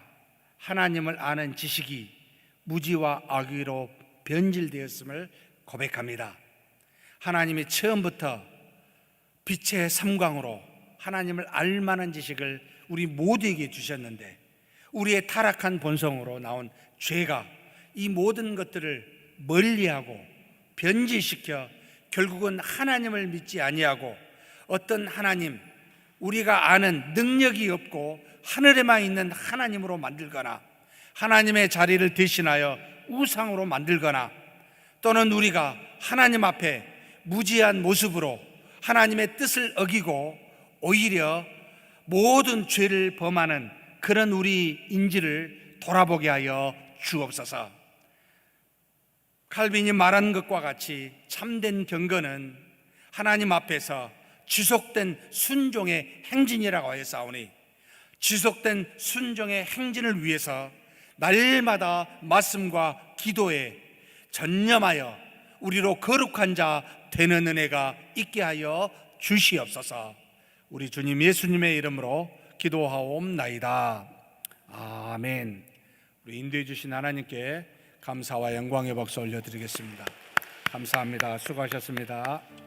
하나님을 아는 지식이 무지와 악의로 변질되었음을 고백합니다. 하나님이 처음부터 빛의 삼광으로 하나님을 알만한 지식을 우리 모두에게 주셨는데, 우리의 타락한 본성으로 나온 죄가 이 모든 것들을 멀리하고 변질시켜 결국은 하나님을 믿지 아니하고 어떤 하나님, 우리가 아는 능력이 없고 하늘에만 있는 하나님으로 만들거나 하나님의 자리를 대신하여 우상으로 만들거나, 또는 우리가 하나님 앞에 무지한 모습으로 하나님의 뜻을 어기고 오히려 모든 죄를 범하는 그런 우리 인지를 돌아보게 하여 주옵소서. 칼빈이 말한 것과 같이 참된 경건은 하나님 앞에서 지속된 순종의 행진이라고 하였사오니, 지속된 순종의 행진을 위해서 날마다 말씀과 기도에 전념하여 우리로 거룩한 자 되는 은혜가 있게 하여 주시옵소서. 우리 주님 예수님의 이름으로 기도하옵나이다. 아멘. 우리 인도해 주신 하나님께 감사와 영광의 박수 올려드리겠습니다. 감사합니다. 수고하셨습니다.